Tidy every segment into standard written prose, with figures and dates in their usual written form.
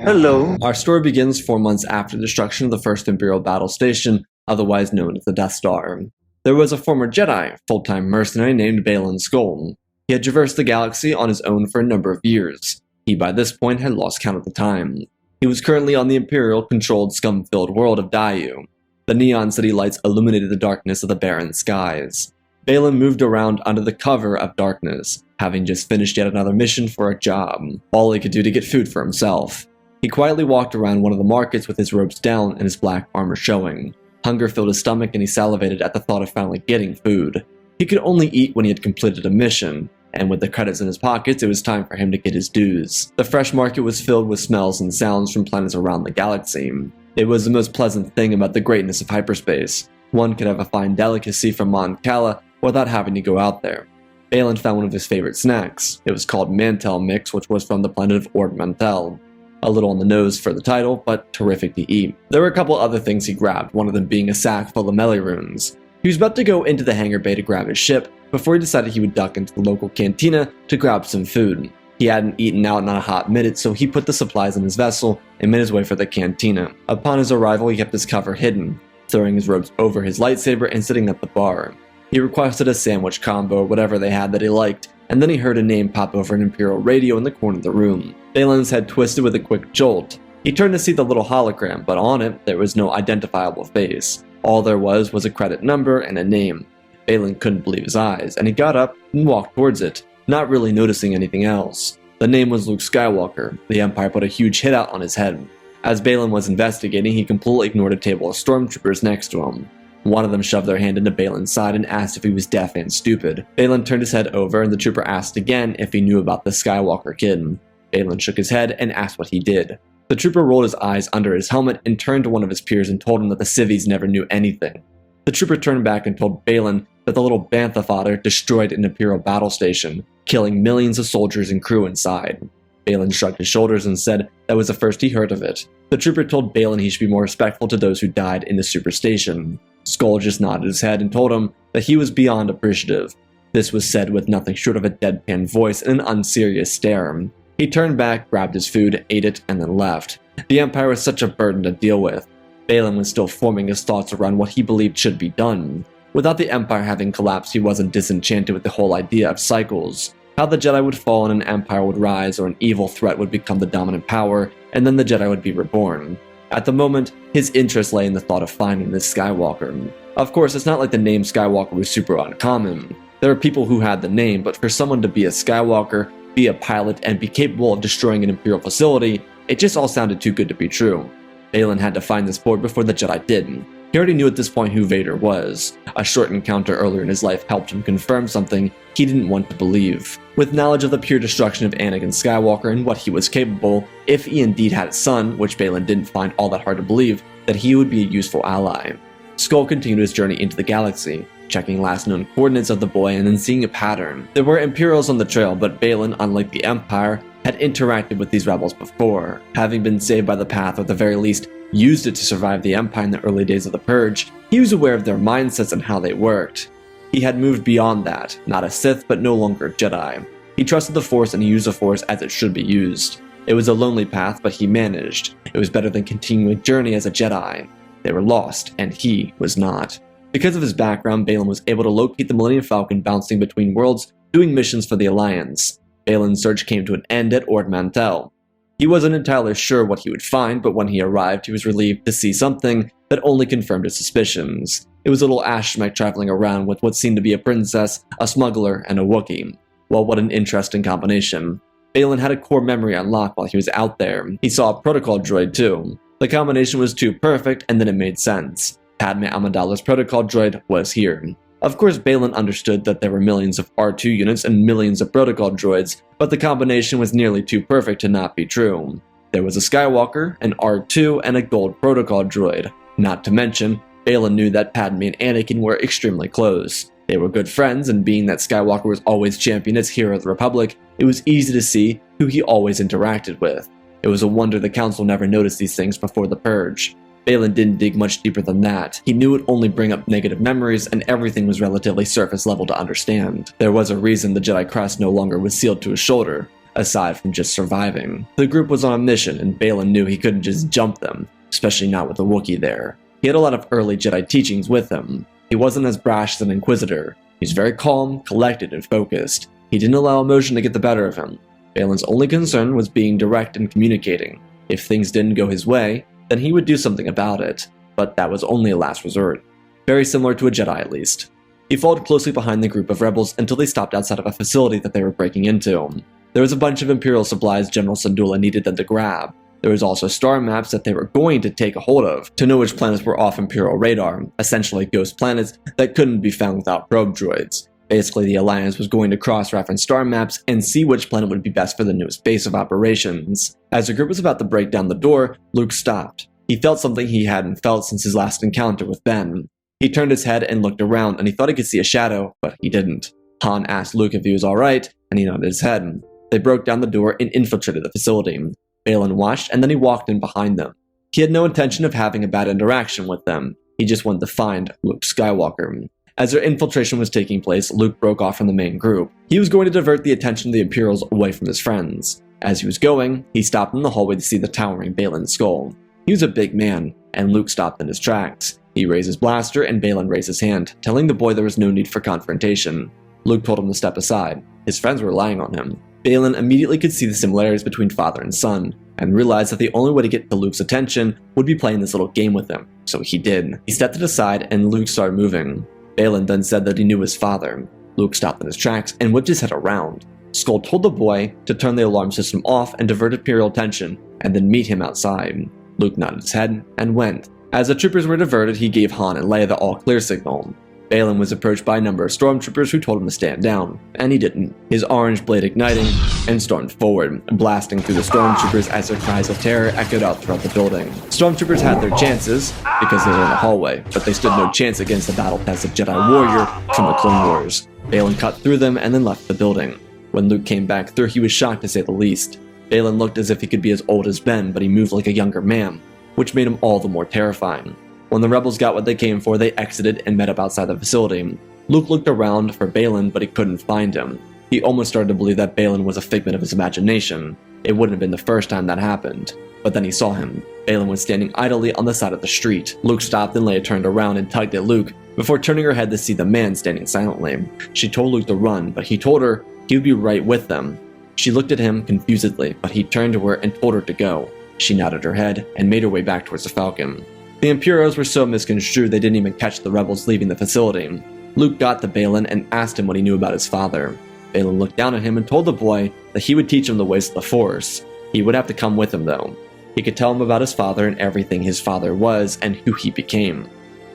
Hello. Our story begins 4 months after the destruction of the first Imperial battle station, otherwise known as the Death Star. There was a former Jedi, full-time mercenary named Baylan Skoll. He had traversed the galaxy on his own for a number of years. He by this point had lost count of the time. He was currently on the Imperial-controlled scum-filled world of Daiyu. The neon city lights illuminated the darkness of the barren skies. Baylan moved around under the cover of darkness, having just finished yet another mission for a job, all he could do to get food for himself. He quietly walked around one of the markets with his robes down and his black armor showing. Hunger filled his stomach and he salivated at the thought of finally getting food. He could only eat when he had completed a mission, and with the credits in his pockets, it was time for him to get his dues. The fresh market was filled with smells and sounds from planets around the galaxy. It was the most pleasant thing about the greatness of hyperspace. One could have a fine delicacy from Mon Cala without having to go out there. Baylan found one of his favorite snacks. It was called Mantel Mix, which was from the planet of Ord Mantell. A little on the nose for the title, but terrific to eat. There were a couple other things he grabbed, one of them being a sack full of melee runes. He was about to go into the hangar bay to grab his ship, before he decided he would duck into the local cantina to grab some food. He hadn't eaten out in a hot minute, so he put the supplies in his vessel and made his way for the cantina. Upon his arrival, he kept his cover hidden, throwing his robes over his lightsaber and sitting at the bar. He requested a sandwich combo or whatever they had that he liked, and then he heard a name pop over an Imperial radio in the corner of the room. Baylan's head twisted with a quick jolt. He turned to see the little hologram, but on it, there was no identifiable face. All there was a credit number and a name. Baylan couldn't believe his eyes, and he got up and walked towards it, not really noticing anything else. The name was Luke Skywalker. The Empire put a huge hit out on his head. As Baylan was investigating, he completely ignored a table of stormtroopers next to him. One of them shoved their hand into Baylan's side and asked if he was deaf and stupid. Baylan turned his head over and the trooper asked again if he knew about the Skywalker kid. Baylan shook his head and asked what he did. The trooper rolled his eyes under his helmet and turned to one of his peers and told him that the civvies never knew anything. The trooper turned back and told Baylan that the little bantha fodder destroyed an Imperial battle station, killing millions of soldiers and crew inside. Baylan shrugged his shoulders and said that was the first he heard of it. The trooper told Baylan he should be more respectful to those who died in the super station. Skoll just nodded his head and told him that he was beyond appreciative. This was said with nothing short of a deadpan voice and an unserious stare. He turned back, grabbed his food, ate it, and then left. The Empire was such a burden to deal with. Baylan was still forming his thoughts around what he believed should be done. Without the Empire having collapsed, he wasn't disenchanted with the whole idea of cycles. How the Jedi would fall and an Empire would rise, or an evil threat would become the dominant power, and then the Jedi would be reborn. At the moment, his interest lay in the thought of finding this Skywalker. Of course, it's not like the name Skywalker was super uncommon. There are people who had the name, but for someone to be a Skywalker, be a pilot, and be capable of destroying an Imperial facility, it just all sounded too good to be true. Baylan had to find this boy before the Jedi did. He already knew at this point who Vader was. A short encounter earlier in his life helped him confirm something he didn't want to believe. With knowledge of the pure destruction of Anakin Skywalker and what he was capable, if he indeed had a son, which Baylan didn't find all that hard to believe, that he would be a useful ally. Skoll continued his journey into the galaxy, checking last known coordinates of the boy and then seeing a pattern. There were Imperials on the trail, but Baylan, unlike the Empire, had interacted with these rebels before. Having been saved by the path, or at the very least, used it to survive the Empire in the early days of the Purge, he was aware of their mindsets and how they worked. He had moved beyond that, not a Sith, but no longer a Jedi. He trusted the Force and he used the Force as it should be used. It was a lonely path, but he managed. It was better than continuing a journey as a Jedi. They were lost, and he was not. Because of his background, Baylan was able to locate the Millennium Falcon bouncing between worlds, doing missions for the Alliance. Baylan's search came to an end at Ord Mantell. He wasn't entirely sure what he would find, but when he arrived, he was relieved to see something that only confirmed his suspicions. It was a little astromech traveling around with what seemed to be a princess, a smuggler, and a Wookiee. Well, what an interesting combination. Baylan had a core memory unlocked while he was out there. He saw a protocol droid too. The combination was too perfect, and then it made sense. Padme Amidala's protocol droid was here. Of course, Baylan understood that there were millions of R2 units and millions of protocol droids, but the combination was nearly too perfect to not be true. There was a Skywalker, an R2, and a gold protocol droid. Not to mention, Baylan knew that Padme and Anakin were extremely close. They were good friends, and being that Skywalker was always championed as hero of the Republic, it was easy to see who he always interacted with. It was a wonder the Council never noticed these things before the Purge. Baylan didn't dig much deeper than that. He knew it would only bring up negative memories, and everything was relatively surface level to understand. There was a reason the Jedi crest no longer was sealed to his shoulder. aside from just surviving. The group was on a mission, and Baylan knew he couldn't just jump them, especially not with a Wookiee there. He had a lot of early Jedi teachings with him. He wasn't as brash as an Inquisitor. He was very calm, collected, and focused. He didn't allow emotion to get the better of him. Baylan's only concern was being direct and communicating. If things didn't go his way, then he would do something about it, but that was only a last resort. Very similar to a Jedi at least. He followed closely behind the group of rebels until they stopped outside of a facility that they were breaking into. There was a bunch of Imperial supplies General Syndulla needed them to grab. There was also star maps that they were going to take a hold of to know which planets were off Imperial radar, essentially ghost planets that couldn't be found without probe droids. Basically, the Alliance was going to cross-reference star maps and see which planet would be best for the newest base of operations. As the group was about to break down the door, Luke stopped. He felt something he hadn't felt since his last encounter with Ben. He turned his head and looked around, and he thought he could see a shadow, but he didn't. Han asked Luke if he was alright, and he nodded his head. They broke down the door and infiltrated the facility. Baylan watched, and then he walked in behind them. He had no intention of having a bad interaction with them. He just wanted to find Luke Skywalker. As their infiltration was taking place, Luke broke off from the main group. He was going to divert the attention of the Imperials away from his friends. As he was going, he stopped in the hallway to see the towering Baylan Skoll. He was a big man, and Luke stopped in his tracks. He raised his blaster, and Baylan raised his hand, telling the boy there was no need for confrontation. Luke told him to step aside. His friends were relying on him. Baylan immediately could see the similarities between father and son, and realized that the only way to get to Luke's attention would be playing this little game with him, so he did. He stepped to the side, and Luke started moving. Baylan then said that he knew his father. Luke stopped in his tracks and whipped his head around. Skoll told the boy to turn the alarm system off and divert Imperial attention, and then meet him outside. Luke nodded his head and went. As the troopers were diverted, he gave Han and Leia the all-clear signal. Baylan was approached by a number of stormtroopers who told him to stand down, and he didn't. His orange blade igniting and stormed forward, blasting through the stormtroopers as their cries of terror echoed out throughout the building. Stormtroopers had their chances because they were in the hallway, but they stood no chance against the battle-tested Jedi warrior from the Clone Wars. Baylan cut through them and then left the building. When Luke came back through, he was shocked to say the least. Baylan looked as if he could be as old as Ben, but he moved like a younger man, which made him all the more terrifying. When the rebels got what they came for, they exited and met up outside the facility. Luke looked around for Baylan, but he couldn't find him. He almost started to believe that Baylan was a figment of his imagination. It wouldn't have been the first time that happened. But then he saw him. Baylan was standing idly on the side of the street. Luke stopped and Leia turned around and tugged at Luke, before turning her head to see the man standing silently. She told Luke to run, but he told her he would be right with them. She looked at him confusedly, but he turned to her and told her to go. She nodded her head and made her way back towards the Falcon. The Imperials were so misconstrued they didn't even catch the rebels leaving the facility. Luke got to Baylan and asked him what he knew about his father. Baylan looked down at him and told the boy that he would teach him the ways of the Force. He would have to come with him though. He could tell him about his father and everything his father was and who he became.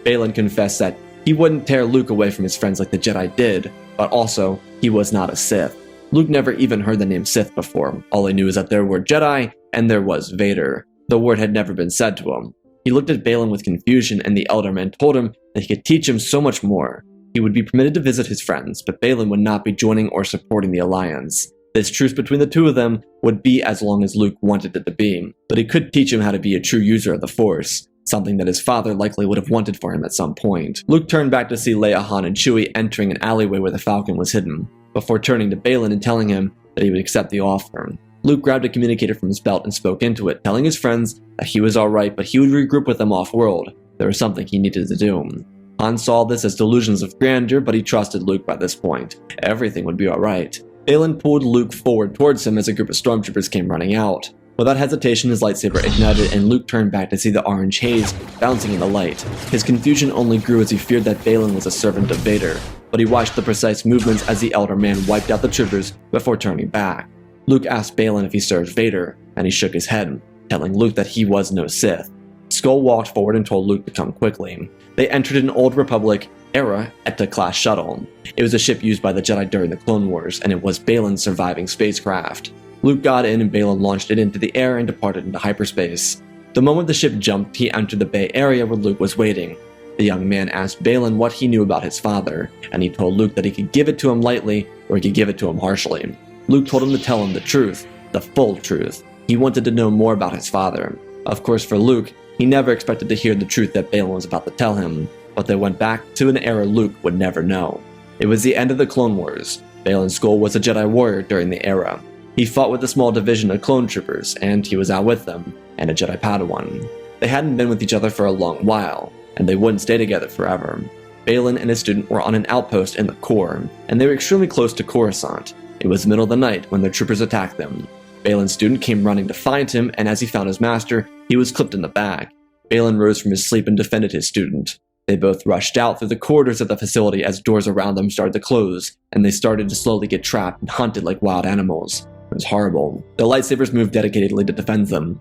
Baylan confessed that he wouldn't tear Luke away from his friends like the Jedi did, but also, he was not a Sith. Luke never even heard the name Sith before. All he knew is that there were Jedi and there was Vader. The word had never been said to him. He looked at Baylan with confusion, and the elder man told him that he could teach him so much more. He would be permitted to visit his friends, but Baylan would not be joining or supporting the Alliance. This truce between the two of them would be as long as Luke wanted it to be, but he could teach him how to be a true user of the Force, something that his father likely would have wanted for him at some point. Luke turned back to see Leia, Han, and Chewie entering an alleyway where the Falcon was hidden, before turning to Baylan and telling him that he would accept the offer. Luke grabbed a communicator from his belt and spoke into it, telling his friends that he was alright, but he would regroup with them off-world. There was something he needed to do. Han saw this as delusions of grandeur, but he trusted Luke by this point. Everything would be alright. Baylan pulled Luke forward towards him as a group of stormtroopers came running out. Without hesitation, his lightsaber ignited, and Luke turned back to see the orange haze bouncing in the light. His confusion only grew as he feared that Baylan was a servant of Vader, but he watched the precise movements as the elder man wiped out the troopers before turning back. Luke asked Baylan if he served Vader, and he shook his head, telling Luke that he was no Sith. Skoll walked forward and told Luke to come quickly. They entered an Old Republic era Etta-class shuttle. It was a ship used by the Jedi during the Clone Wars, and it was Baylan's surviving spacecraft. Luke got in and Baylan launched it into the air and departed into hyperspace. The moment the ship jumped, he entered the bay area where Luke was waiting. The young man asked Baylan what he knew about his father, and he told Luke that he could give it to him lightly or he could give it to him harshly. Luke told him to tell him the truth, the full truth. He wanted to know more about his father. Of course, for Luke, he never expected to hear the truth that Baylan was about to tell him, but they went back to an era Luke would never know. It was the end of the Clone Wars. Baylan Skoll was a Jedi warrior during the era. He fought with a small division of clone troopers, and he was out with them, and a Jedi Padawan. They hadn't been with each other for a long while, and they wouldn't stay together forever. Baylan and his student were on an outpost in the core, and they were extremely close to Coruscant. It was the middle of the night when their troopers attacked them. Baylan's student came running to find him, and as he found his master, he was clipped in the back. Baylan rose from his sleep and defended his student. They both rushed out through the corridors of the facility as doors around them started to close, and they started to slowly get trapped and hunted like wild animals. It was horrible. Their lightsabers moved dedicatedly to defend them.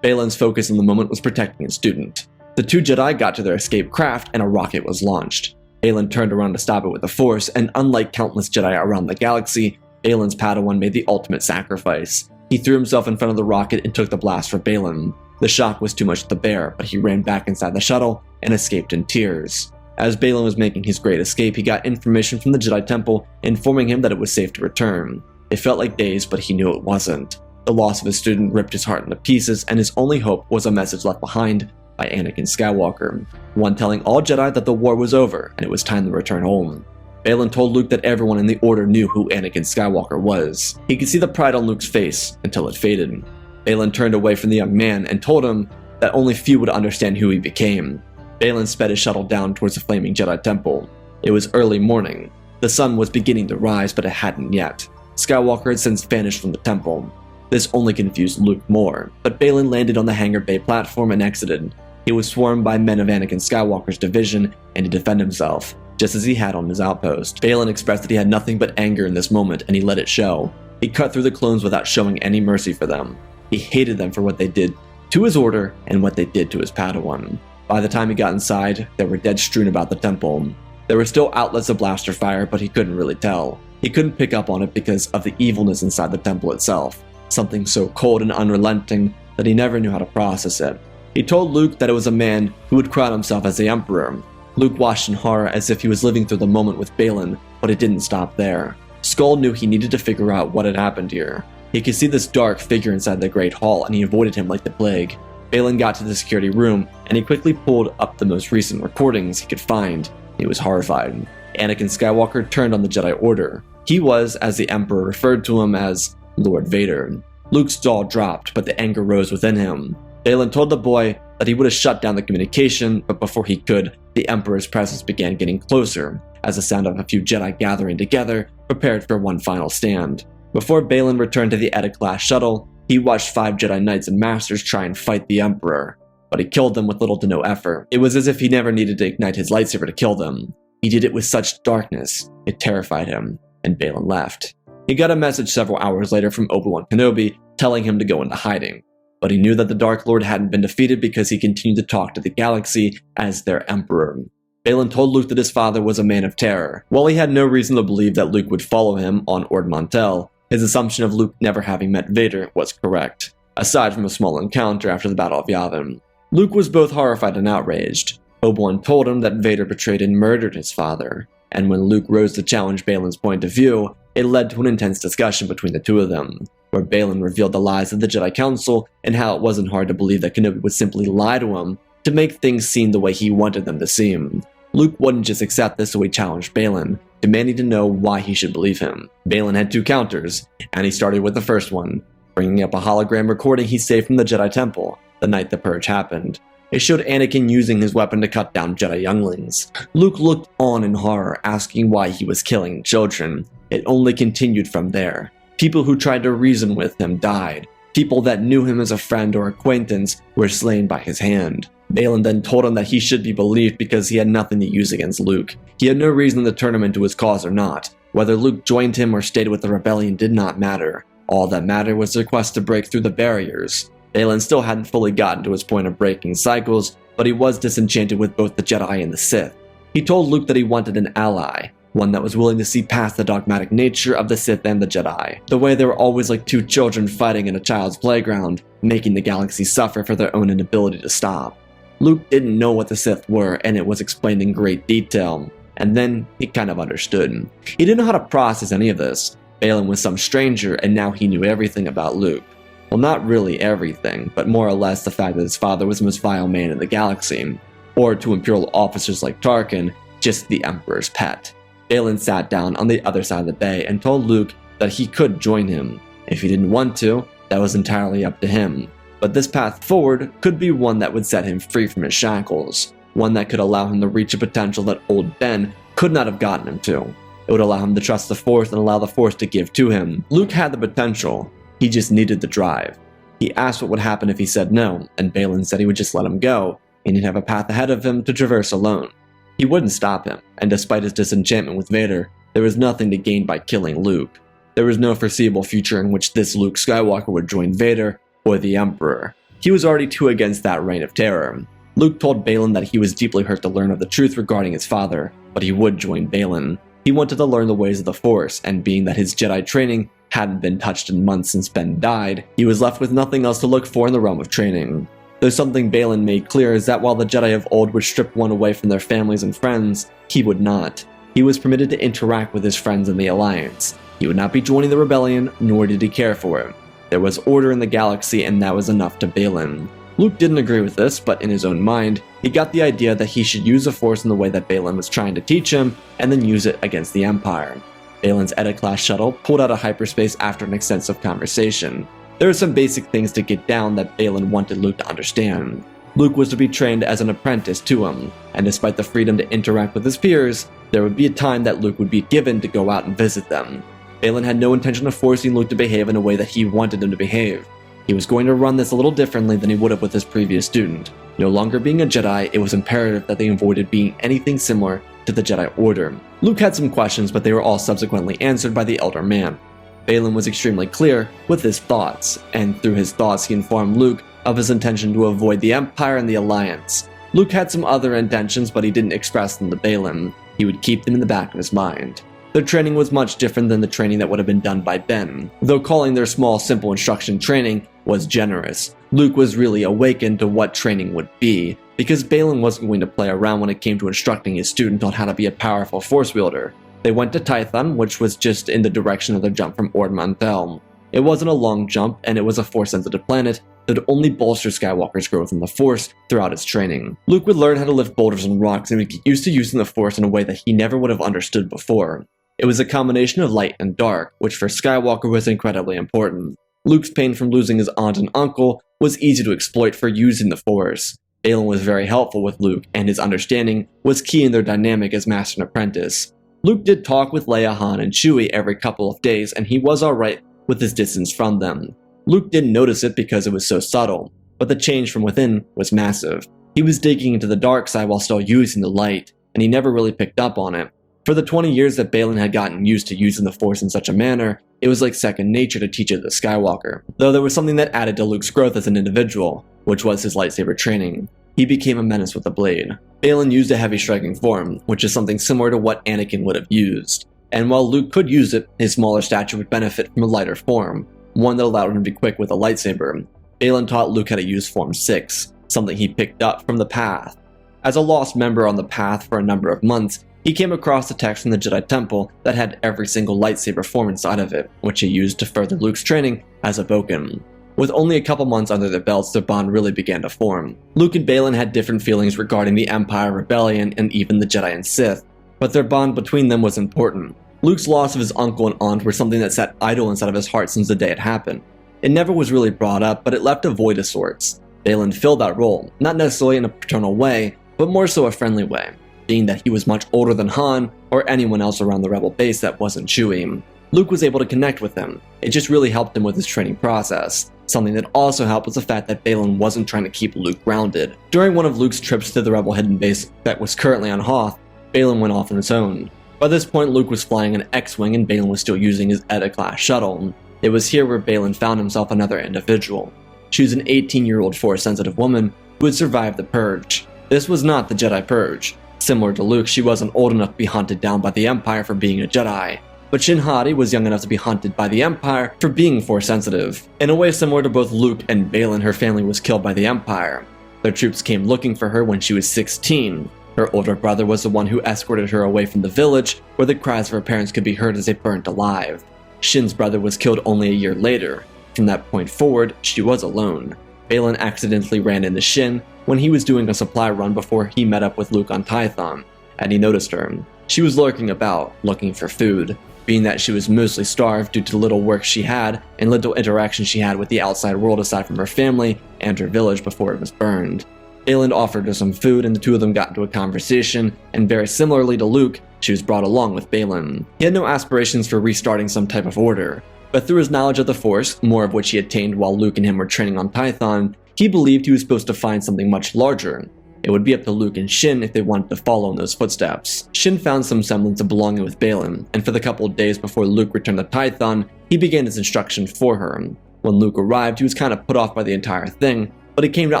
Baylan's focus in the moment was protecting his student. The two Jedi got to their escape craft, and a rocket was launched. Baylan turned around to stop it with the Force, and unlike countless Jedi around the galaxy, Baylan's Padawan made the ultimate sacrifice. He threw himself in front of the rocket and took the blast for Baylan. The shock was too much to bear, but he ran back inside the shuttle and escaped in tears. As Baylan was making his great escape, he got information from the Jedi Temple informing him that it was safe to return. It felt like days, but he knew it wasn't. The loss of his student ripped his heart into pieces, and his only hope was a message left behind by Anakin Skywalker, one telling all Jedi that the war was over and it was time to return home. Baylan told Luke that everyone in the Order knew who Anakin Skywalker was. He could see the pride on Luke's face until it faded. Baylan turned away from the young man and told him that only few would understand who he became. Baylan sped his shuttle down towards the flaming Jedi Temple. It was early morning. The sun was beginning to rise, but it hadn't yet. Skywalker had since vanished from the temple. This only confused Luke more, but Baylan landed on the hangar bay platform and exited. He was swarmed by men of Anakin Skywalker's division, and he defended himself, just as he had on his outpost. Baylan expressed that he had nothing but anger in this moment, and he let it show. He cut through the clones without showing any mercy for them. He hated them for what they did to his order and what they did to his Padawan. By the time he got inside, there were dead strewn about the temple. There were still outlets of blaster fire, but he couldn't really tell. He couldn't pick up on it because of the evilness inside the temple itself, something so cold and unrelenting that he never knew how to process it. He told Luke that it was a man who would crown himself as the Emperor. Luke watched in horror as if he was living through the moment with Baylan, but it didn't stop there. Skoll knew he needed to figure out what had happened here. He could see this dark figure inside the Great Hall, and he avoided him like the plague. Baylan got to the security room, and he quickly pulled up the most recent recordings he could find. He was horrified. Anakin Skywalker turned on the Jedi Order. He was, as the Emperor referred to him as, Lord Vader. Luke's jaw dropped, but the anger rose within him. Baylan told the boy that he would have shut down the communication, but before he could, the Emperor's presence began getting closer, as the sound of a few Jedi gathering together prepared for one final stand. Before Baylan returned to the Edda-class shuttle, he watched 5 Jedi Knights and Masters try and fight the Emperor, but he killed them with little to no effort. It was as if he never needed to ignite his lightsaber to kill them. He did it with such darkness, it terrified him, and Baylan left. He got a message several hours later from Obi-Wan Kenobi telling him to go into hiding, but he knew that the Dark Lord hadn't been defeated because he continued to talk to the galaxy as their Emperor. Baylan told Luke that his father was a man of terror. While he had no reason to believe that Luke would follow him on Ord Mantell, his assumption of Luke never having met Vader was correct, aside from a small encounter after the Battle of Yavin. Luke was both horrified and outraged. Obi-Wan told him that Vader betrayed and murdered his father, and when Luke rose to challenge Baylan's point of view, it led to an intense discussion between the two of them, where Baylan revealed the lies of the Jedi Council and how it wasn't hard to believe that Kenobi would simply lie to him to make things seem the way he wanted them to seem. Luke wouldn't just accept this, so he challenged Baylan, demanding to know why he should believe him. Baylan had 2 counters, and he started with the first one, bringing up a hologram recording he saved from the Jedi Temple the night the Purge happened. It showed Anakin using his weapon to cut down Jedi younglings. Luke looked on in horror, asking why he was killing children. It only continued from there. People who tried to reason with him died. People that knew him as a friend or acquaintance were slain by his hand. Baylan then told him that he should be believed because he had nothing to use against Luke. He had no reason to turn him into his cause or not. Whether Luke joined him or stayed with the rebellion did not matter. All that mattered was the quest to break through the barriers. Baylan still hadn't fully gotten to his point of breaking cycles, but he was disenchanted with both the Jedi and the Sith. He told Luke that he wanted an ally, one that was willing to see past the dogmatic nature of the Sith and the Jedi, the way they were always like 2 children fighting in a child's playground, making the galaxy suffer for their own inability to stop. Luke didn't know what the Sith were, and it was explained in great detail, and then he kind of understood. He didn't know how to process any of this. Baylan was some stranger, and now he knew everything about Luke. Well, not really everything, but more or less the fact that his father was the most vile man in the galaxy, or to Imperial officers like Tarkin, just the Emperor's pet. Baylan sat down on the other side of the bay and told Luke that he could join him. If he didn't want to, that was entirely up to him. But this path forward could be one that would set him free from his shackles, one that could allow him to reach a potential that old Ben could not have gotten him to. It would allow him to trust the Force and allow the Force to give to him. Luke had the potential, he just needed the drive. He asked what would happen if he said no, and Baylan said he would just let him go, and he'd have a path ahead of him to traverse alone. He wouldn't stop him, and despite his disenchantment with Vader, there was nothing to gain by killing Luke. There was no foreseeable future in which this Luke Skywalker would join Vader or the Emperor. He was already too against that reign of terror. Luke told Baylan that he was deeply hurt to learn of the truth regarding his father, but he would join Baylan. He wanted to learn the ways of the Force, and being that his Jedi training hadn't been touched in months since Ben died, he was left with nothing else to look for in the realm of training. There's something Baylan made clear is that while the Jedi of old would strip one away from their families and friends, he would not. He was permitted to interact with his friends in the Alliance. He would not be joining the rebellion, nor did he care for it. There was order in the galaxy, and that was enough to Baylan. Luke didn't agree with this, but in his own mind, he got the idea that he should use the Force in the way that Baylan was trying to teach him, and then use it against the Empire. Baylan's Edda-class shuttle pulled out of hyperspace after an extensive conversation. There were some basic things to get down that Baylan wanted Luke to understand. Luke was to be trained as an apprentice to him, and despite the freedom to interact with his peers, there would be a time that Luke would be given to go out and visit them. Baylan had no intention of forcing Luke to behave in a way that he wanted him to behave. He was going to run this a little differently than he would have with his previous student. No longer being a Jedi, it was imperative that they avoided being anything similar to the Jedi Order. Luke had some questions, but they were all subsequently answered by the Elder Man. Baylan was extremely clear with his thoughts, and through his thoughts he informed Luke of his intention to avoid the Empire and the Alliance. Luke had some other intentions, but he didn't express them to Baylan. He would keep them in the back of his mind. Their training was much different than the training that would have been done by Ben. Though calling their small, simple instruction training was generous, Luke was really awakened to what training would be, because Baylan wasn't going to play around when it came to instructing his student on how to be a powerful Force wielder. They went to Tython, which was just in the direction of their jump from Ord Mantell. It wasn't a long jump, and it was a Force-sensitive planet that would only bolster Skywalker's growth in the Force throughout his training. Luke would learn how to lift boulders and rocks and would get used to using the Force in a way that he never would have understood before. It was a combination of light and dark, which for Skywalker was incredibly important. Luke's pain from losing his aunt and uncle was easy to exploit for using the Force. Baylan was very helpful with Luke, and his understanding was key in their dynamic as master and apprentice. Luke did talk with Leia, Han, and Chewie every couple of days, and he was alright with his distance from them. Luke didn't notice it because it was so subtle, but the change from within was massive. He was digging into the dark side while still using the light, and he never really picked up on it. For the 20 years that Baylan had gotten used to using the Force in such a manner, it was like second nature to teach it to Skywalker. Though there was something that added to Luke's growth as an individual, which was his lightsaber training. He became a menace with a blade. Baylan used a heavy striking form, which is something similar to what Anakin would have used. And while Luke could use it, his smaller stature would benefit from a lighter form, one that allowed him to be quick with a lightsaber. Baylan taught Luke how to use Form 6, something he picked up from the Path. As a lost member on the Path for a number of months, he came across a text from the Jedi Temple that had every single lightsaber form inside of it, which he used to further Luke's training as a Boken. With only a couple months under their belts, their bond really began to form. Luke and Baylan had different feelings regarding the Empire, Rebellion, and even the Jedi and Sith, but their bond between them was important. Luke's loss of his uncle and aunt were something that sat idle inside of his heart since the day it happened. It never was really brought up, but it left a void of sorts. Baylan filled that role, not necessarily in a paternal way, but more so a friendly way, being that he was much older than Han or anyone else around the rebel base that wasn't Chewie. Luke was able to connect with him. It just really helped him with his training process. Something that also helped was the fact that Baylan wasn't trying to keep Luke grounded. During one of Luke's trips to the rebel hidden base that was currently on Hoth, Baylan went off on his own. By this point, Luke was flying an X-Wing and Baylan was still using his Edda-class shuttle. It was here where Baylan found himself another individual. She was an 18-year-old Force-sensitive woman who had survived the Purge. This was not the Jedi Purge. Similar to Luke, she wasn't old enough to be hunted down by the Empire for being a Jedi. But Shin Hati was young enough to be hunted by the Empire for being Force-sensitive. In a way similar to both Luke and Baylan, her family was killed by the Empire. Their troops came looking for her when she was 16. Her older brother was the one who escorted her away from the village, where the cries of her parents could be heard as they burnt alive. Shin's brother was killed only a year later. From that point forward, she was alone. Baylan accidentally ran into Shin when he was doing a supply run before he met up with Luke on Tython, and he noticed her. She was lurking about, looking for food. being that she was mostly starved due to little work she had and little interaction she had with the outside world aside from her family and her village before it was burned. Baylan offered her some food and the two of them got into a conversation, and very similarly to Luke, she was brought along with Baylan. He had no aspirations for restarting some type of order, but through his knowledge of the Force, more of which he attained while Luke and him were training on Tython, he believed he was supposed to find something much larger. It would be up to Luke and Shin if they wanted to follow in those footsteps. Shin found some semblance of belonging with Baylan, and for the couple of days before Luke returned to Tython, he began his instruction for her. When Luke arrived, he was kind of put off by the entire thing, but he came to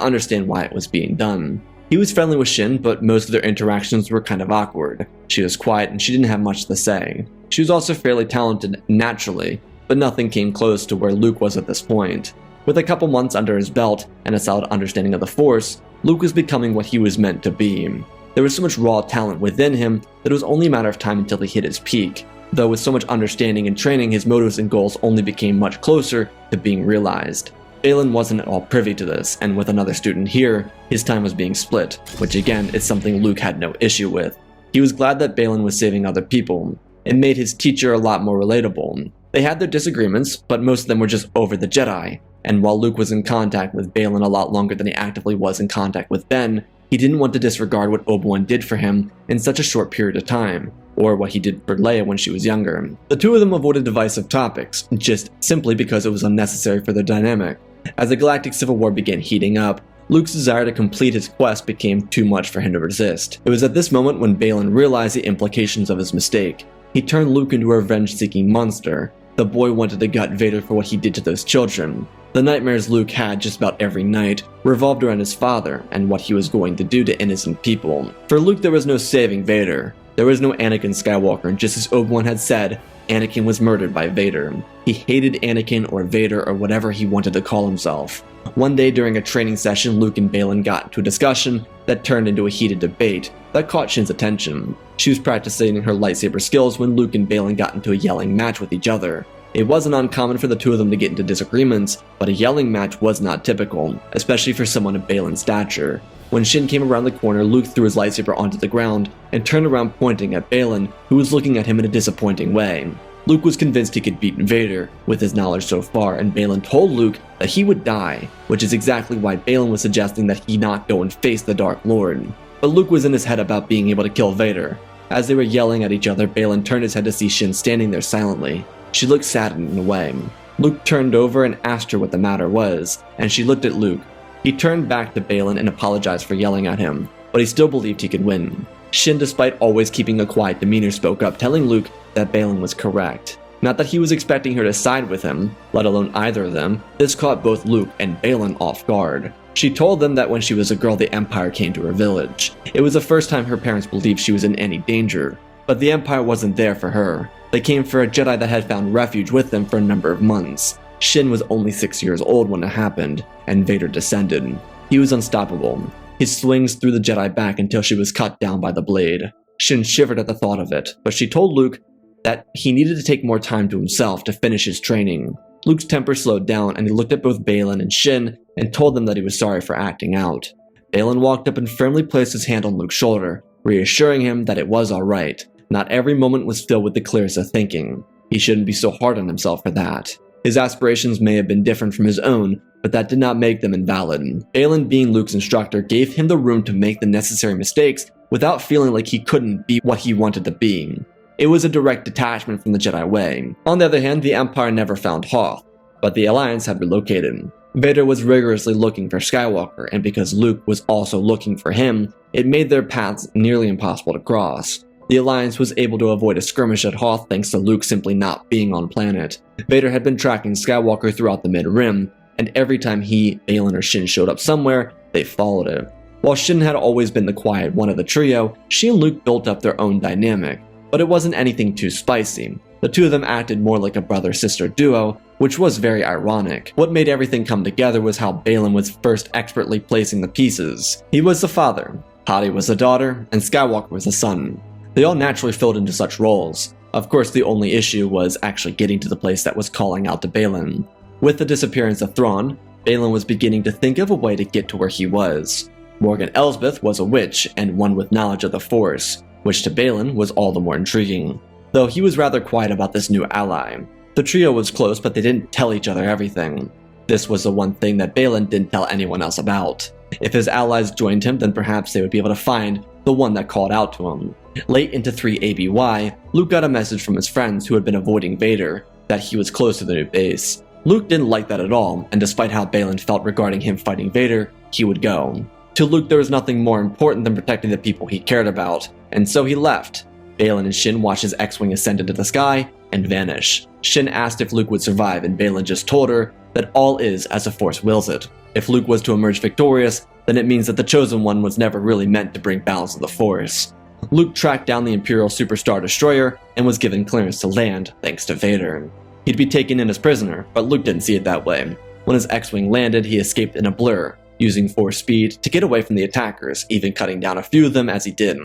understand why it was being done. He was friendly with Shin, but most of their interactions were kind of awkward. She was quiet and she didn't have much to say. She was also fairly talented naturally, but nothing came close to where Luke was at this point. With a couple months under his belt and a solid understanding of the Force, Luke was becoming what he was meant to be. There was so much raw talent within him that it was only a matter of time until he hit his peak, though with so much understanding and training, his motives and goals only became much closer to being realized. Baylan wasn't at all privy to this, and with another student here, his time was being split, which again is something Luke had no issue with. He was glad that Baylan was saving other people. It made his teacher a lot more relatable. They had their disagreements, but most of them were just over the Jedi, and while Luke was in contact with Baylan a lot longer than he actively was in contact with Ben, he didn't want to disregard what Obi-Wan did for him in such a short period of time, or what he did for Leia when she was younger. The two of them avoided divisive topics, just simply because it was unnecessary for their dynamic. As the Galactic Civil War began heating up, Luke's desire to complete his quest became too much for him to resist. It was at this moment when Baylan realized the implications of his mistake. He turned Luke into a revenge-seeking monster. The boy wanted to gut Vader for what he did to those children. The nightmares Luke had just about every night revolved around his father and what he was going to do to innocent people. For Luke, there was no saving Vader. There was no Anakin Skywalker, and just as Obi-Wan had said, Anakin was murdered by Vader. He hated Anakin or Vader or whatever he wanted to call himself. One day during a training session, Luke and Baylan got into a discussion that turned into a heated debate that caught Shin's attention. She was practicing her lightsaber skills when Luke and Baylan got into a yelling match with each other. It wasn't uncommon for the two of them to get into disagreements, but a yelling match was not typical, especially for someone of Baylan's stature. When Shin came around the corner, Luke threw his lightsaber onto the ground and turned around pointing at Baylan, who was looking at him in a disappointing way. Luke was convinced he could beat Vader with his knowledge so far, and Baylan told Luke that he would die, which is exactly why Baylan was suggesting that he not go and face the Dark Lord. But Luke was in his head about being able to kill Vader. As they were yelling at each other, Baylan turned his head to see Shin standing there silently. She looked saddened in a way. Luke turned over and asked her what the matter was, and she looked at Luke. He turned back to Baylan and apologized for yelling at him, but he still believed he could win. Shin, despite always keeping a quiet demeanor, spoke up, telling Luke that Baylan was correct. Not that he was expecting her to side with him, let alone either of them. This caught both Luke and Baylan off guard. She told them that when she was a girl, the Empire came to her village. It was the first time her parents believed she was in any danger, but the Empire wasn't there for her. They came for a Jedi that had found refuge with them for a number of months. Shin was only 6 years old when it happened, and Vader descended. He was unstoppable. His swings threw the Jedi back until she was cut down by the blade. Shin shivered at the thought of it, but she told Luke that he needed to take more time to himself to finish his training. Luke's temper slowed down, and he looked at both Baylan and Shin and told them that he was sorry for acting out. Baylan walked up and firmly placed his hand on Luke's shoulder, reassuring him that it was alright. Not every moment was filled with the clearest of thinking. He shouldn't be so hard on himself for that. His aspirations may have been different from his own, but that did not make them invalid. Baylan, being Luke's instructor, gave him the room to make the necessary mistakes without feeling like he couldn't be what he wanted to be. It was a direct detachment from the Jedi way. On the other hand, the Empire never found Hoth, but the Alliance had relocated. Vader was rigorously looking for Skywalker, and because Luke was also looking for him, it made their paths nearly impossible to cross. The Alliance was able to avoid a skirmish at Hoth thanks to Luke simply not being on planet. Vader had been tracking Skywalker throughout the Mid-Rim, and every time he, Baylan, or Shin showed up somewhere, they followed it. While Shin had always been the quiet one of the trio, she and Luke built up their own dynamic, but it wasn't anything too spicy. The two of them acted more like a brother-sister duo, which was very ironic. What made everything come together was how Baylan was first expertly placing the pieces. He was the father, Hati was the daughter, and Skywalker was the son. They all naturally filled into such roles. Of course, the only issue was actually getting to the place that was calling out to Baylan. With the disappearance of Thrawn, Baylan was beginning to think of a way to get to where he was. Morgan Elsbeth was a witch and one with knowledge of the Force, which to Baylan was all the more intriguing. though he was rather quiet about this new ally. The trio was close, but they didn't tell each other everything. This was the one thing that Baylan didn't tell anyone else about. If his allies joined him, then perhaps they would be able to find the one that called out to him. Late into 3 ABY, Luke got a message from his friends who had been avoiding Vader that he was close to the new base. Luke didn't like that at all, and despite how Baylan felt regarding him fighting Vader, he would go. To Luke, there was nothing more important than protecting the people he cared about, and so he left. Baylan and Shin watched his X-Wing ascend into the sky and vanish. Shin asked if Luke would survive, and Baylan just told her that all is as the Force wills it. If Luke was to emerge victorious, then it means that the Chosen One was never really meant to bring balance to the Force. Luke tracked down the Imperial Superstar Destroyer and was given clearance to land thanks to Vader. He'd be taken in as prisoner, but Luke didn't see it that way. When his X-Wing landed, he escaped in a blur, using Force speed to get away from the attackers, even cutting down a few of them as he did.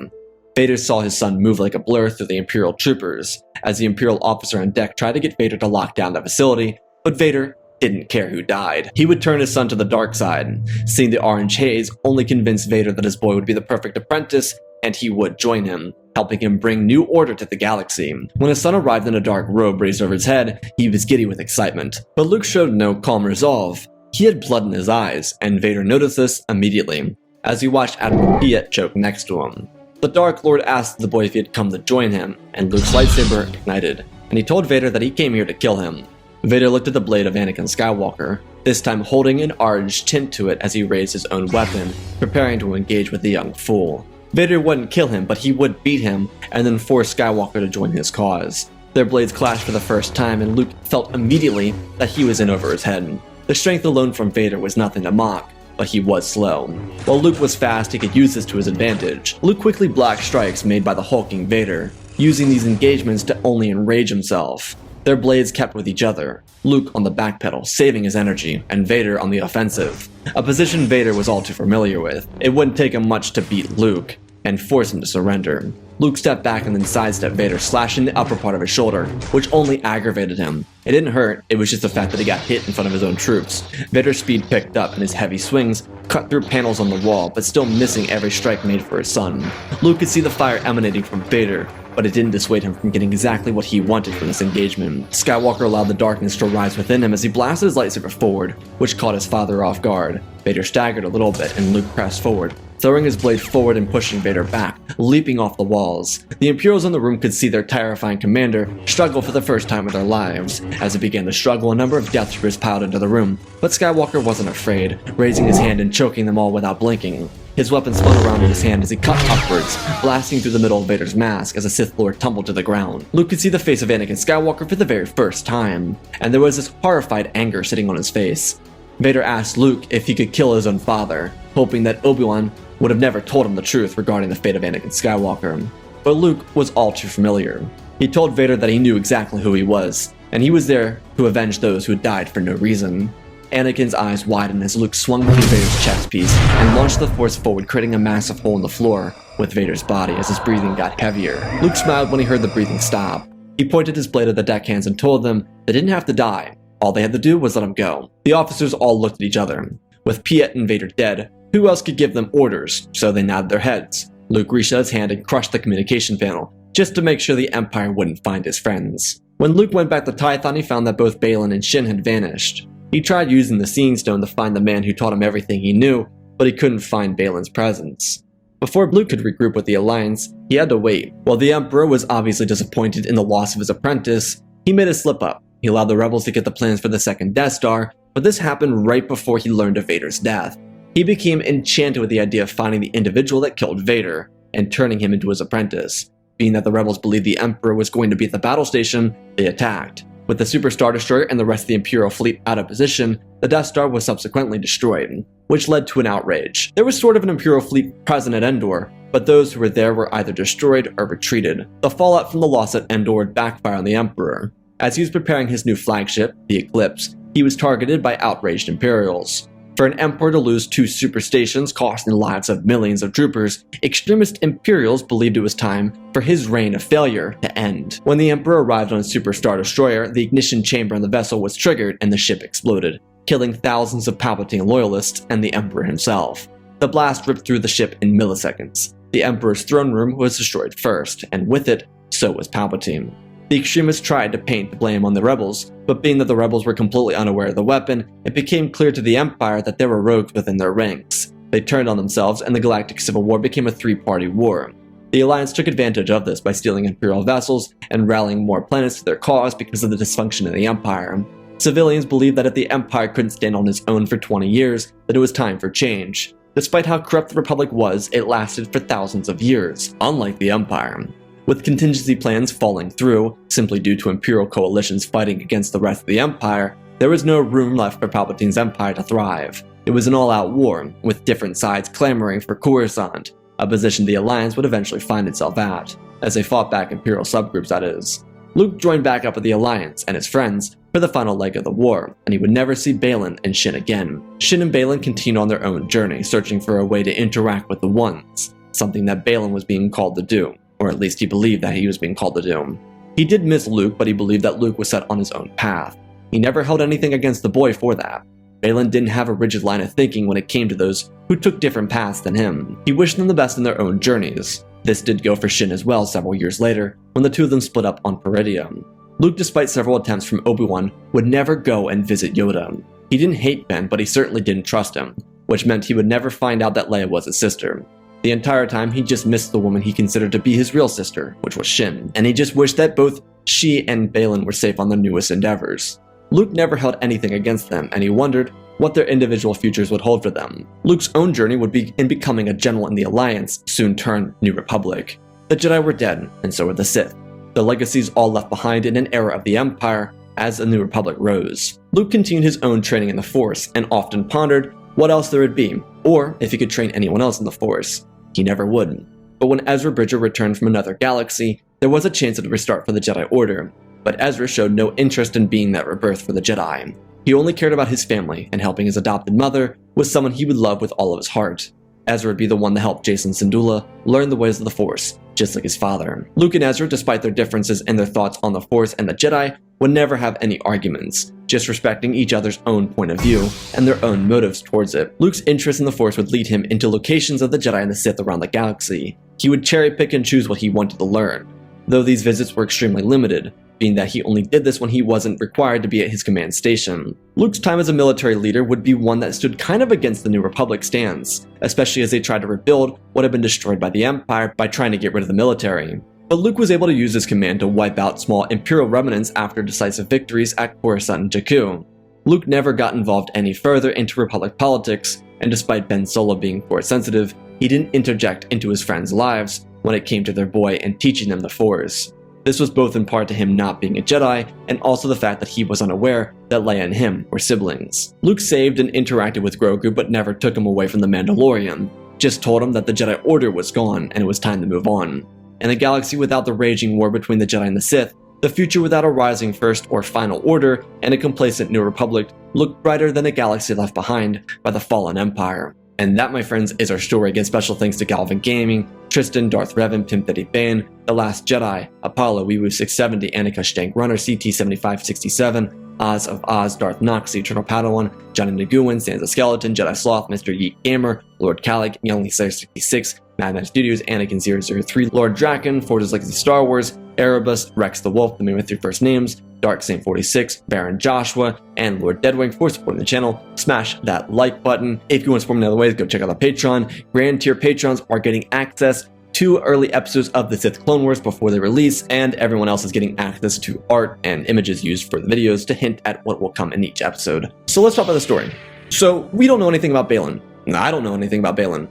Vader saw his son move like a blur through the Imperial troopers, as the Imperial officer on deck tried to get Vader to lock down the facility, but Vader didn't care who died. He would turn his son to the dark side. Seeing the orange haze only convinced Vader that his boy would be the perfect apprentice, and he would join him, helping him bring new order to the galaxy. When his son arrived in a dark robe raised over his head, he was giddy with excitement, but Luke showed no calm resolve. He had blood in his eyes, and Vader noticed this immediately, as he watched Admiral Piet choke next to him. The Dark Lord asked the boy if he had come to join him, and Luke's lightsaber ignited, and he told Vader that he came here to kill him. Vader looked at the blade of Anakin Skywalker, this time holding an orange tint to it as he raised his own weapon, preparing to engage with the young fool. Vader wouldn't kill him, but he would beat him, and then force Skywalker to join his cause. Their blades clashed for the first time, and Luke felt immediately that he was in over his head. The strength alone from Vader was nothing to mock, but he was slow. While Luke was fast, he could use this to his advantage. Luke quickly blocked strikes made by the hulking Vader, using these engagements to only enrage himself. Their blades kept with each other, Luke on the back pedal, saving his energy, and Vader on the offensive. A position Vader was all too familiar with. It wouldn't take him much to beat Luke and force him to surrender. Luke stepped back and then sidestepped Vader, slashing the upper part of his shoulder, which only aggravated him. It didn't hurt, it was just the fact that he got hit in front of his own troops. Vader's speed picked up and his heavy swings cut through panels on the wall, but still missing every strike made for his son. Luke could see the fire emanating from Vader, but it didn't dissuade him from getting exactly what he wanted from this engagement. Skywalker allowed the darkness to rise within him as he blasted his lightsaber forward, which caught his father off guard. Vader staggered a little bit and Luke pressed forward, throwing his blade forward and pushing Vader back, leaping off the walls. The Imperials in the room could see their terrifying commander struggle for the first time in their lives. As he began to struggle, a number of Death Troopers piled into the room, but Skywalker wasn't afraid, raising his hand and choking them all without blinking. His weapon spun around in his hand as he cut upwards, blasting through the middle of Vader's mask as the Sith Lord tumbled to the ground. Luke could see the face of Anakin Skywalker for the very first time, and there was this horrified anger sitting on his face. Vader asked Luke if he could kill his own father, hoping that Obi-Wan would have never told him the truth regarding the fate of Anakin Skywalker. But Luke was all too familiar. He told Vader that he knew exactly who he was, and he was there to avenge those who had died for no reason. Anakin's eyes widened as Luke swung through Vader's chest piece and launched the Force forward, creating a massive hole in the floor with Vader's body as his breathing got heavier. Luke smiled when he heard the breathing stop. He pointed his blade at the deckhands and told them they didn't have to die. All they had to do was let him go. The officers all looked at each other. With Piet and Vader dead, who else could give them orders? So they nodded their heads. Luke reached out his hand and crushed the communication panel, just to make sure the Empire wouldn't find his friends. When Luke went back to Tython, he found that both Baylan and Shin had vanished. He tried using the Seeing Stone to find the man who taught him everything he knew, but he couldn't find Baylan's presence. Before Luke could regroup with the Alliance, he had to wait. While the Emperor was obviously disappointed in the loss of his apprentice, he made a slip-up. He allowed the rebels to get the plans for the second Death Star, but this happened right before he learned of Vader's death. He became enchanted with the idea of finding the individual that killed Vader, and turning him into his apprentice. Being that the rebels believed the Emperor was going to be at the battle station, they attacked. With the Super Star Destroyer and the rest of the Imperial fleet out of position, the Death Star was subsequently destroyed, which led to an outrage. There was sort of an Imperial fleet present at Endor, but those who were there were either destroyed or retreated. The fallout from the loss at Endor would backfire on the Emperor. As he was preparing his new flagship, the Eclipse, he was targeted by outraged Imperials. For an Emperor to lose 2 super stations costing the lives of millions of troopers, extremist Imperials believed it was time for his reign of failure to end. When the Emperor arrived on his Super Star Destroyer, the ignition chamber in the vessel was triggered and the ship exploded, killing thousands of Palpatine loyalists and the Emperor himself. The blast ripped through the ship in milliseconds. The Emperor's throne room was destroyed first, and with it, so was Palpatine. The extremists tried to paint the blame on the rebels, but being that the rebels were completely unaware of the weapon, it became clear to the Empire that there were rogues within their ranks. They turned on themselves, and the Galactic Civil War became a three-party war. The Alliance took advantage of this by stealing Imperial vessels and rallying more planets to their cause because of the dysfunction of the Empire. Civilians believed that if the Empire couldn't stand on its own for 20 years, that it was time for change. Despite how corrupt the Republic was, it lasted for thousands of years, unlike the Empire. With contingency plans falling through, simply due to Imperial coalitions fighting against the rest of the Empire, there was no room left for Palpatine's Empire to thrive. It was an all-out war, with different sides clamoring for Coruscant, a position the Alliance would eventually find itself at, as they fought back Imperial subgroups that is. Luke joined back up with the Alliance and his friends for the final leg of the war, and he would never see Baylan and Shin again. Shin and Baylan continued on their own journey, searching for a way to interact with the Ones, something that Baylan was being called to do, or at least he believed that he was being called to do. He did miss Luke, but he believed that Luke was set on his own path. He never held anything against the boy for that. Baylan didn't have a rigid line of thinking when it came to those who took different paths than him. He wished them the best in their own journeys. This did go for Shin as well several years later, when the two of them split up on Peridium. Luke, despite several attempts from Obi-Wan, would never go and visit Yoda. He didn't hate Ben, but he certainly didn't trust him, which meant he would never find out that Leia was his sister. The entire time, he just missed the woman he considered to be his real sister, which was Shin, and he just wished that both she and Baylan were safe on their newest endeavors. Luke never held anything against them, and he wondered what their individual futures would hold for them. Luke's own journey would be in becoming a general in the Alliance, soon turned New Republic. The Jedi were dead, and so were the Sith. The legacies all left behind in an era of the Empire as the New Republic rose. Luke continued his own training in the Force, and often pondered what else there would be, or if he could train anyone else in the Force. He never would. But when Ezra Bridger returned from another galaxy, there was a chance at a restart for the Jedi Order, but Ezra showed no interest in being that rebirth for the Jedi. He only cared about his family, and helping his adopted mother was someone he would love with all of his heart. Ezra would be the one to help Jacen Syndulla learn the ways of the Force, just like his father. Luke and Ezra, despite their differences in their thoughts on the Force and the Jedi, would never have any arguments, just respecting each other's own point of view and their own motives towards it. Luke's interest in the Force would lead him into locations of the Jedi and the Sith around the galaxy. He would cherry pick and choose what he wanted to learn, though these visits were extremely limited, being that he only did this when he wasn't required to be at his command station. Luke's time as a military leader would be one that stood kind of against the New Republic stance, especially as they tried to rebuild what had been destroyed by the Empire by trying to get rid of the military. But Luke was able to use his command to wipe out small Imperial remnants after decisive victories at Coruscant and Jakku. Luke never got involved any further into Republic politics, and despite Ben Solo being Force sensitive, he didn't interject into his friends' lives when it came to their boy and teaching them the Force. This was both in part to him not being a Jedi, and also the fact that he was unaware that Leia and him were siblings. Luke saved and interacted with Grogu, but never took him away from the Mandalorian, just told him that the Jedi Order was gone and it was time to move on. In a galaxy without the raging war between the Jedi and the Sith, the future without a rising First or Final Order and a complacent New Republic looked brighter than a galaxy left behind by the fallen Empire. And that, my friends, is our story. Again, special thanks to Galvin Gaming, Tristan, Darth Revan, Pimp Daddy Bane, The Last Jedi, Apollo, Weewoo670, Annika Stank Runner, CT7567, Oz of Oz, Darth Nox, Eternal Padawan, Johnny Naguin, Sansa Skeleton, Jedi Sloth, Mr. Yeet Gamer, Lord Calig, Youngly Slayer 66, Madman Studios, Anakin003, Lord Draken, Forge's Legacy Star Wars, Erebus, Rex the Wolf, the man with 3 first names, Dark Saint 46, Baron Joshua, and Lord Deadwing for supporting the channel. Smash that like button. If you want to support me in other ways, go check out the Patreon. Grand tier patrons are getting access to early episodes of the Sith Clone Wars before they release, and everyone else is getting access to art and images used for the videos to hint at what will come in each episode. So let's talk about the story. So we don't know anything about Baylan. No, I don't know anything about Baylan.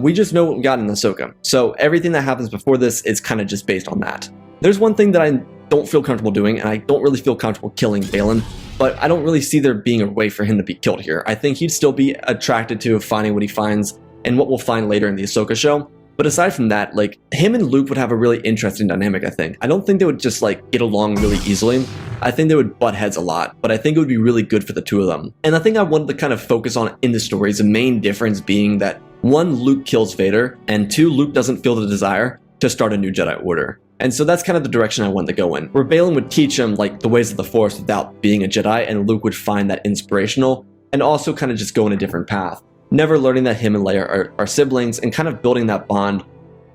We just know what we got in Ahsoka. So everything that happens before this is kind of just based on that. There's one thing that I don't feel comfortable doing, and I don't really feel comfortable killing Baylan, but I don't really see there being a way for him to be killed here. I think he'd still be attracted to finding what he finds and what we'll find later in the Ahsoka show. But aside from that, like, him and Luke would have a really interesting dynamic, I think. I don't think they would just, like, get along really easily. I think they would butt heads a lot, but I think it would be really good for the two of them. And I think I wanted to kind of focus on in the story is the main difference being that, 1, Luke kills Vader, and 2, Luke doesn't feel the desire to start a new Jedi Order. And so that's kind of the direction I wanted to go in, where Baylan would teach him, like, the ways of the Force without being a Jedi, and Luke would find that inspirational, and also kind of just go in a different path. Never learning that him and Leia are siblings, and kind of building that bond,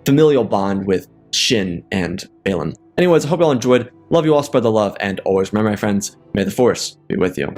familial bond with Shin and Baylan. Anyways, I hope you all enjoyed. Love you all, spread the love, and always remember, my friends, may the Force be with you.